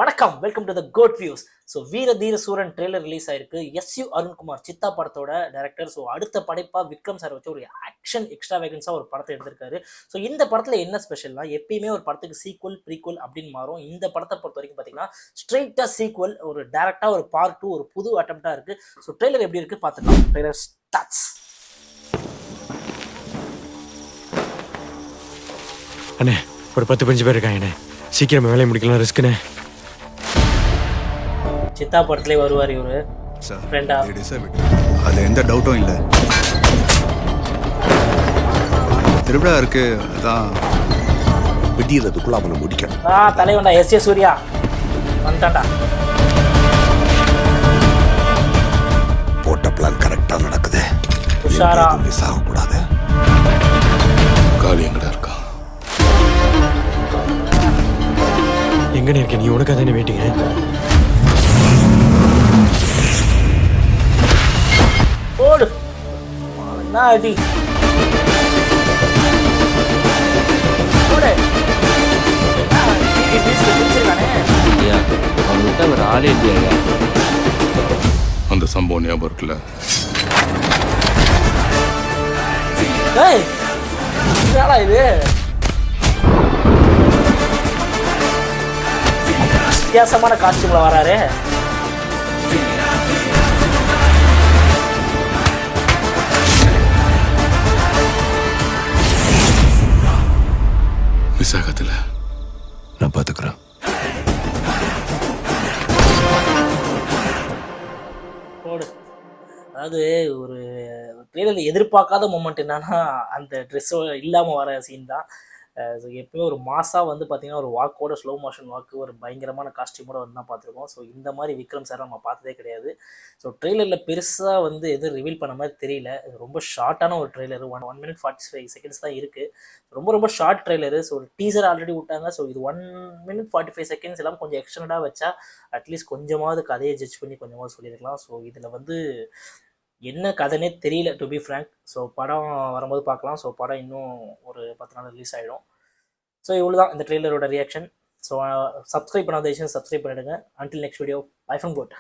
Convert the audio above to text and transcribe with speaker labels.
Speaker 1: வணக்கம், welcome to the Code Views. So Veera Dheera Sooran trailer release ஆயிருக்கு. S U Arunkumar Chithha படத்தோட டைரக்டர். ஸோ அடுத்த படைப்பா விக்ரம் சார் வச்சு ஒரு ஆக்ஷன் எக்ஸ்ட்ரா வேகன்ஸாக ஒரு படத்தை எடுத்திருக்காரு. ஸோ இந்த படத்தில் என்ன ஸ்பெஷல்னா, எப்பயுமே ஒரு படத்துக்கு சீக்வல் ப்ரீக்வல் அப்படின்னு மாறும். இந்த படத்தை பொறுத்த வரைக்கும் பார்த்தீங்கன்னா ஸ்ட்ரெயிட்டாக சீக்வல், ஒரு டேரக்டாக ஒரு பார்ட் 2, ஒரு புது அட்டம்ப்டாக இருக்கு. ஸோ ட்ரெய்லர் எப்படி இருக்கு பார்த்துக்கலாம். Trailer starts.
Speaker 2: அண்ணே, ஒரு 10-15 பேர் இருக்காங்க. சீக்கிரம் வேலையை முடிக்கலாம், ரிஸ்க்குண்ணே.
Speaker 1: சித்தா படத்திலே வருவார் இவரு. ஃப்ரெண்டா
Speaker 3: அது எந்த டவுட்டும் இல்லை. திருவிழா இருக்கு, அதான்
Speaker 4: விடியறதுக்குள்ள அவனை முடிக்கணும்.
Speaker 1: தலைவன்டா எஸ் ஏ சூர்யா வந்துட்டான்டா.
Speaker 4: போட்ட பிளான் கரெக்டா நடக்குது.
Speaker 1: உஷாரா
Speaker 4: மிஸ் ஆகக்கூடாது. காலி எங்கடா இருக்கா?
Speaker 2: எங்கன்னு இருக்க நீ? உனக்காக தானே வெயிட்டிங்க.
Speaker 1: ஓடு அடி
Speaker 5: ஒரு ஆளே இல்லையா?
Speaker 6: அந்த சம்பவம் ஞாபகம் இருக்குல்ல?
Speaker 1: இது வித்தியாசமான காஸ்டியூம்ல வராரு.
Speaker 6: விசாகத்தில்
Speaker 4: நான் பார்த்துக்கிறேன்.
Speaker 1: அதாவது ஒரு ட்ரெய்லரில் எதிர்பார்க்காத மொமெண்ட் என்னன்னா, அந்த ட்ரெஸ் இல்லாமல் வர சீன் தான். எப்பவுமே ஒரு மாசாக வந்து பார்த்தீங்கன்னா ஒரு வாக்கோட, ஸ்லோ மோஷன் வாக்கு, ஒரு பயங்கரமான காஸ்டியூமோட வந்து தான் பார்த்துருக்கோம். ஸோ இந்த மாதிரி விக்ரம் சார் நம்ம பார்த்ததே கிடையாது. ஸோ ட்ரெய்லரில் பெருசாக வந்து எதுவும் ரிவீல் பண்ண மாதிரி தெரியல. ரொம்ப ஷார்ட்டான ஒரு ட்ரெய்லர், 1 minute 45 seconds தான் இருக்குது. ரொம்ப ஷார்ட் ட்ரெய்லரு. ஸோ ஒரு டீசர் ஆல்ரெடி விட்டாங்க. ஸோ இது 1 minute 45 seconds எல்லாம் கொஞ்சம் எக்ஸ்டெண்டாக வச்சா அட்லீஸ்ட் கொஞ்சமாவது கதையை ஜட்ஜ் பண்ணி கொஞ்சமாவது சொல்லியிருக்கலாம். ஸோ இதில் வந்து என்ன கதைனே தெரியல, டு பி ஃப்ராங்க். ஸோ படம் வரும்போது பார்க்கலாம். ஸோ படம் இன்னும் ஒரு 10 நாள் ரிலீஸ் ஆகிடும். ஸோ இவ்வளோ தான் இந்த ட்ரெய்லரோட ரியாக்ஷன். ஸோ சப்ஸ்கிரைப் பண்ணாத விஷயம் சப்ஸ்கிரைப் பண்ணிடுங்க. Until next video, bye from code.